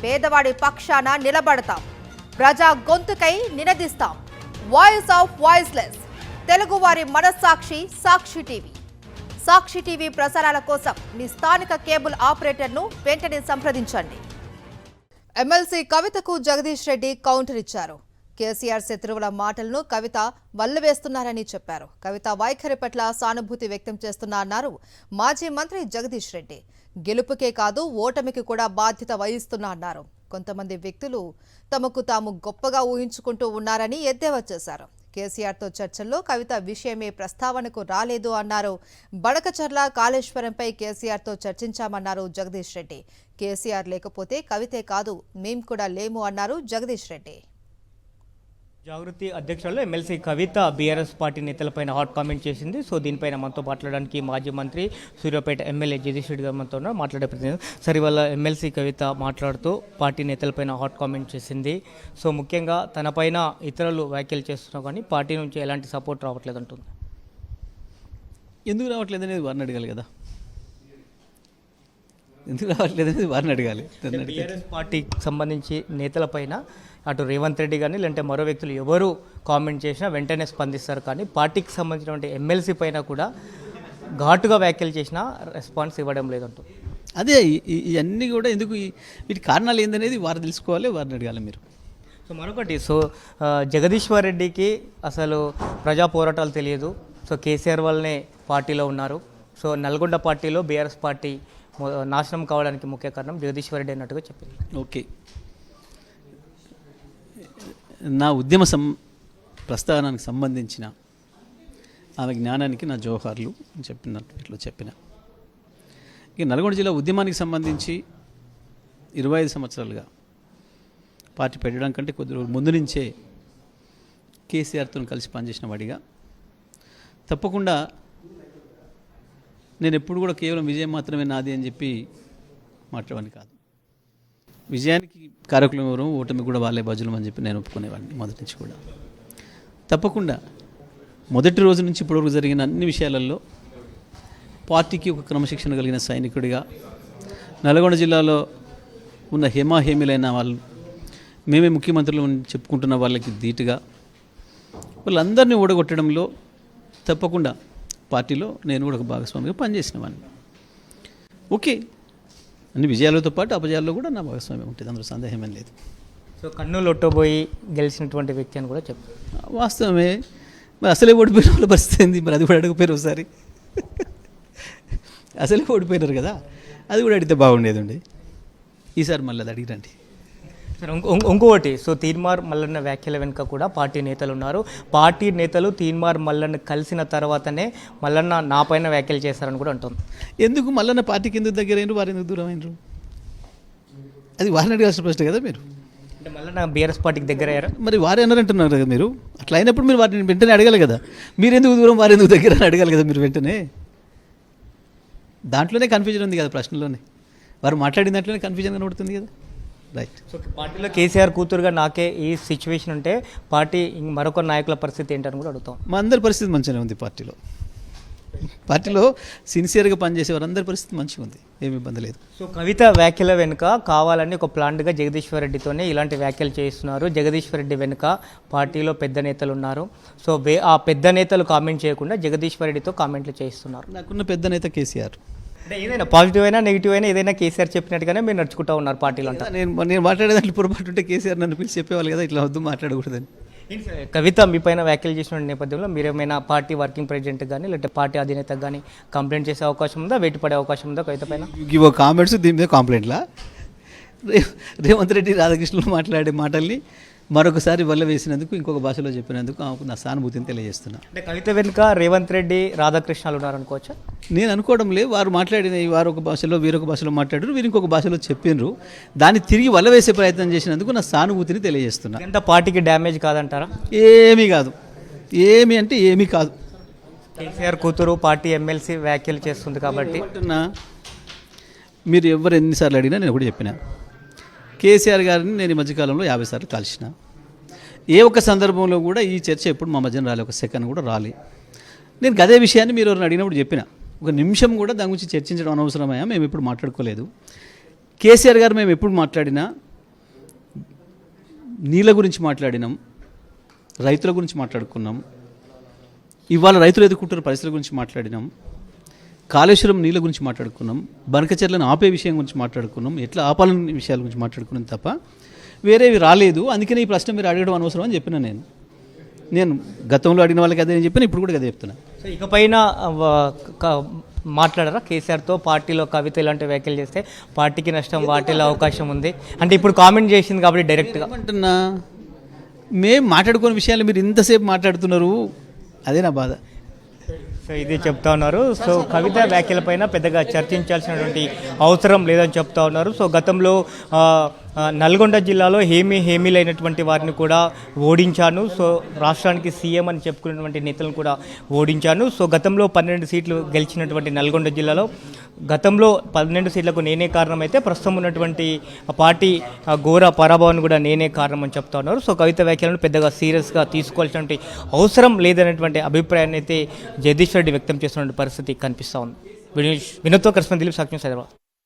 పేదవాడి పక్షాన నిలబడతాం, ప్రజా గొంతుకై నినదిస్తాం. వాయిస్ ఆఫ్ వాయిస్లెస్, తెలుగువారి మనస్సాక్షి సాక్షి టీవీ. సాక్షి టీవీ ప్రసారాల కోసం మీ స్థానిక కేబుల్ ఆపరేటర్ను వెంటనే సంప్రదించండి. ఎమ్మెల్సీ కవితకు జగదీష్ రెడ్డి కౌంటర్ ఇచ్చారు. కేసీఆర్ శత్రువుల మాటలను కవిత వల్లవేస్తున్నారని చెప్పారు. కవిత వైఖరి పట్ల సానుభూతి వ్యక్తం చేస్తున్నా అన్నారు మాజీ మంత్రి జగదీష్ రెడ్డి. గెలుపుకే కాదు ఓటమికి కూడా బాధ్యత వహిస్తున్నా అన్నారు. కొంతమంది వ్యక్తులు తమకు తాము గొప్పగా ఊహించుకుంటూ ఉన్నారని ఎద్దేవా చేశారు. కేసీఆర్తో చర్చల్లో కవిత విషయమే ప్రస్తావనకు రాలేదు అన్నారు. బడకచర్ల కాళేశ్వరంపై కేసీఆర్తో చర్చించామన్నారు జగదీష్ రెడ్డి. కేసీఆర్ లేకపోతే కవితే కాదు మేం కూడా లేము అన్నారు జగదీష్ రెడ్డి. జాగృతి అధ్యక్షురాలు ఎమ్మెల్సీ కవిత బీఆర్ఎస్ పార్టీ నేతలపైన హాట్ కామెంట్ చేసింది. సో దీనిపైన మనతో మాట్లాడడానికి మాజీ మంత్రి సూర్యాపేట ఎమ్మెల్యే జగదీష్ రెడ్డి గారు మనతో మాట్లాడే ప్రతినిధి. సరే, వాళ్ళ ఎమ్మెల్సీ కవిత మాట్లాడుతూ పార్టీ నేతలపైన హాట్ కామెంట్ చేసింది. సో ముఖ్యంగా తనపైన ఇతరులు వ్యాఖ్యలు చేస్తున్నా కానీ పార్టీ నుంచి ఎలాంటి సపోర్ట్ రావట్లేదు అంటుంది. ఎందుకు రావట్లేదు అనేది వారిని అడగాలి కదా. ఎందుకు రావట్లేదు అనేది వారిని అడగాలి. బీఆర్ఎస్ పార్టీకి సంబంధించి నేతలపైన అటు రేవంత్ రెడ్డి కానీ లేదంటే మరో వ్యక్తులు ఎవరు కామెంట్ చేసినా వెంటనే స్పందిస్తారు, కానీ పార్టీకి సంబంధించినటువంటి ఎమ్మెల్సీ పైన కూడా ఘాటుగా వ్యాఖ్యలు చేసినా రెస్పాన్స్ ఇవ్వడం లేదంటూ. అదే ఇవన్నీ కూడా ఎందుకు, వీటి కారణాలు ఏందనేది వారు తెలుసుకోవాలి, వారిని అడగాలి మీరు. సో మరొకటి, జగదీశ్వర్ రెడ్డికి అసలు ప్రజా పోరాటాలు తెలియదు. సో కేసీఆర్ వల్లనే పార్టీలో ఉన్నారు. సో నల్గొండ పార్టీలో బీఆర్ఎస్ పార్టీ నాశనం కావడానికి ముఖ్య కారణం జగదీశ్వర్ రెడ్డి అన్నట్టుగా చెప్పింది. ఓకే, నా ఉద్యమ ప్రస్థానానికి సంబంధించిన ఆమె జ్ఞానానికి నా జోహార్లు చెప్పినట్టు ఇట్లా చెప్పిన. ఈ నల్గొండ జిల్లా ఉద్యమానికి సంబంధించి 25 సంవత్సరాలుగా పార్టీ పెట్టడం కంటే కొద్ది రోజుల ముందు నుంచే కేసీఆర్తో కలిసి పనిచేసిన వాడిగా తప్పకుండా నేను ఎప్పుడు కూడా కేవలం విజయం మాత్రమే నాది అని చెప్పి మాట్లాడని కాదు. విజయానికి కారకులు ఎవరు, ఓటమి కూడా వాళ్ళే బాధ్యులు అని చెప్పి నేను ఒప్పుకునేవాడిని మొదటి నుంచి కూడా. తప్పకుండా మొదటి రోజు నుంచి ఇప్పటివరకు జరిగిన అన్ని విషయాలలో పార్టీకి ఒక క్రమశిక్షణ కలిగిన సైనికుడిగా, నల్గొండ జిల్లాలో ఉన్న హేమాహేమిలైన వాళ్ళు, మేమే ముఖ్యమంత్రులు చెప్పుకుంటున్న వాళ్ళకి ధీటుగా వాళ్ళందరినీ ఓడగొట్టడంలో తప్పకుండా పార్టీలో నేను కూడా ఒక భాగస్వామిగా పనిచేసిన వాడిని. ఓకే, అన్ని విజయాలతో పాటు అపజయాల్లో కూడా నా భాగస్వామ్యం ఉంటుంది, అందులో సందేహమేం లేదు. సో కన్నులు ఒట్టబోయి గెలిచినటువంటి వ్యక్తి అని కూడా చెప్తాను. వాస్తవమే. మరి అసలే ఓడిపోయిన వాళ్ళ పరిస్థితి ఏంది? మరి అది కూడా అడగపోయారు ఒకసారి. అసలే ఓడిపోయినారు కదా, అది కూడా అడిగితే బాగుండేదండి. ఈసారి మళ్ళీ అది అడిగిరండి. ఇంకొకటి, తీన్మార్ మల్లన్న వ్యాఖ్యల వెనుక కూడా పార్టీ నేతలు ఉన్నారు. పార్టీ నేతలు తీన్మార్ మల్లన్న కలిసిన తర్వాతనే మల్లన్న నా పైన వ్యాఖ్యలు చేశారని కూడా అంటుంది. ఎందుకు మల్లన్న పార్టీకి ఎందుకు దగ్గర అయినరు, వారు ఎందుకు దూరం అయినరు? అది వారిని అడగాల్సిన ప్రశ్న కదా మీరు. అంటే మల్లన్న బీఆర్ఎస్ పార్టీకి దగ్గర అయ్యారా? మరి వారే అన్నారంటున్నారు కదా మీరు. అట్లా అయినప్పుడు మీరు వారిని వెంటనే అడగాలి కదా. మీరు ఎందుకు దూరం, వారు ఎందుకు దగ్గర అని అడగాలి కదా మీరు వెంటనే. దాంట్లోనే కన్ఫ్యూజన్ ఉంది కదా, ప్రశ్నలోనే వారు మాట్లాడిన దాంట్లోనే కన్ఫ్యూజన్ కనబడుతుంది కదా. రైట్. సో పార్టీలో కేసీఆర్ కూతురుగా నాకే ఈ సిచ్యువేషన్ ఉంటే పార్టీ మరొక నాయకుల పరిస్థితి ఏంటని కూడా అడుగుతాం. మా అందరి పరిస్థితి మంచిగానే ఉంది. పార్టీలో సిన్సియర్గా పనిచేసే వారందరి పరిస్థితి మంచిగా ఉంది, ఏమి ఇబ్బంది లేదు. సో కవిత వ్యాఖ్యల వెనుక కావాలని ఒక ప్లాన్గా జగదీశ్వర్ రెడ్డితోనే ఇలాంటి వ్యాఖ్యలు చేస్తున్నారు. జగదీశ్వర్ రెడ్డి వెనుక పార్టీలో పెద్ద నేతలు ఉన్నారు. సో ఆ పెద్ద నేతలు కామెంట్ చేయకుండా జగదీశ్వర్ రెడ్డితో కామెంట్లు చేస్తున్నారు. నాకున్న పెద్ద నేత కేసీఆర్. అంటే ఏదైనా పాజిటివ్ అయినా నెగిటివ్ అయినా ఏదైనా కేసీఆర్ చెప్పినట్టుగానే మీరు నడుచుకుంటూ ఉన్నారు పార్టీలో అంతా. నేను మాట్లాడేదాంట్లో పొరపాటు ఉంటే కేసీఆర్ నన్ను పిలిచి చెప్పేవాళ్ళు కదా, ఇట్లా వద్దు మాట్లాడకూడదని. కవిత మీ పైన వ్యాఖ్యలు చేసిన నేపథ్యంలో మీరేమైనా పార్టీ వర్కింగ్ ప్రెసిడెంట్ కానీ లేదంటే పార్టీ అధినేతకు కానీ కంప్లైంట్ చేసే అవకాశం ఉందా, వెయిట్ పడే అవకాశం ఉందా కవిత పైన? ఇవో కామెంట్స్ దీని మీద కంప్లైంట్లా? రేవంత్ రెడ్డి రాధాకృష్ణులు మాట్లాడే మాటల్ని మరొకసారి వల్ల వేసినందుకు, ఇంకొక భాషలో చెప్పినందుకు నా సానుభూతిని తెలియజేస్తున్నా. అంటే కవిత వెనుక రేవంత్ రెడ్డి రాధాకృష్ణాలు ఉన్నారనుకోవచ్చా? నేను అనుకోవడం లేదు. వారు మాట్లాడిన వారు ఒక భాషలో, వీరొక భాషలో మాట్లాడారు, వీరు ఇంకొక భాషలో చెప్పినారు. దాన్ని తిరిగి వల్ల వేసే ప్రయత్నం చేసినందుకు నా సానుభూతిని తెలియజేస్తున్నా. ఎంత పార్టీకి డ్యామేజ్ కాదంటారా? ఏమీ కాదు. ఏమి అంటే ఏమీ కాదు. కేసీఆర్ కూతురు పార్టీ ఎమ్మెల్సీ వ్యాఖ్యలు చేస్తుంది కాబట్టి మీరు ఎవరు ఎన్నిసార్లు అడిగినా నేను కూడా చెప్పిన. కేసీఆర్ గారిని నేను ఈ మధ్యకాలంలో 50 సార్లు కలిసిన. ఏ ఒక్క సందర్భంలో కూడా ఈ చర్చ ఎప్పుడు మా మధ్యన రాలే, ఒక సెకండ్ కూడా రాలే. నేను అదే విషయాన్ని మీరు ఎవరిని అడిగినప్పుడు చెప్పిన. ఒక నిమిషం కూడా దాని గురించి చర్చించడం అనవసరమయ్యా, మేము ఎప్పుడు మాట్లాడుకోలేదు. కేసీఆర్ గారు మేము ఎప్పుడు మాట్లాడినా నీళ్ళ గురించి మాట్లాడినాం, రైతుల గురించి మాట్లాడుకున్నాం, ఇవాళ రైతులు ఎదుర్కొంటున్న పరిస్థితుల గురించి మాట్లాడినాం, కాళేశ్వరం నీళ్ళ గురించి మాట్లాడుకున్నాం, బనకచెర్లను ఆపే విషయం గురించి మాట్లాడుకున్నాం, ఎట్లా ఆపాలనే విషయాల గురించి మాట్లాడుకున్నాం తప్ప వేరేవి రాలేదు. అందుకనే ఈ ప్రశ్న మీరు అడగడం అనవసరం అని చెప్పిన నేను గతంలో అడిగిన వాళ్ళకి అదే నేను చెప్పిన, ఇప్పుడు కూడా అదే చెప్తున్నా. సో ఇకపైన మాట్లాడరా కేసీఆర్తో? పార్టీలో కవిత ఇలాంటి వ్యాఖ్యలు చేస్తే పార్టీకి నష్టం వాటిల్లో అవకాశం ఉంది అంటే ఇప్పుడు కామెంట్ చేసింది కాబట్టి డైరెక్ట్గా ఏమంటున్నా, మేము మాట్లాడుకునే విషయాలు మీరు ఇంతసేపు మాట్లాడుతున్నారు, అదే నా బాధ. సో ఇది చెప్తా ఉన్నారు. సో కవిత వ్యాఖ్యలపైన పెద్దగా చర్చించాల్సినటువంటి అవసరం లేదని చెప్తా ఉన్నారు. సో గతంలో నల్గొండ జిల్లాలో హేమీలైనటువంటి వారిని కూడా ఓడించాను. సో రాష్ట్రానికి సీఎం అని చెప్పుకున్నటువంటి నేతలను కూడా ఓడించాను. సో గతంలో 12 సీట్లు గెలిచినటువంటి నల్గొండ జిల్లాలో గతంలో 12 సీట్లకు నేనే కారణమైతే ప్రస్తుతం ఉన్నటువంటి పార్టీ ఘోర పరాభవాన్ని కూడా నేనే కారణం అని చెప్తా ఉన్నారు. సో కవిత వ్యాఖ్యలను పెద్దగా సీరియస్గా తీసుకోవాల్సినటువంటి అవసరం లేదనేటువంటి అభిప్రాయాన్ని అయితే జగదీష్ రెడ్డి వ్యక్తం చేస్తున్న పరిస్థితి కనిపిస్తూ ఉంది. వినోద్తో కృష్ణ దిలీప్ సాక్షి హైదరాబాద్.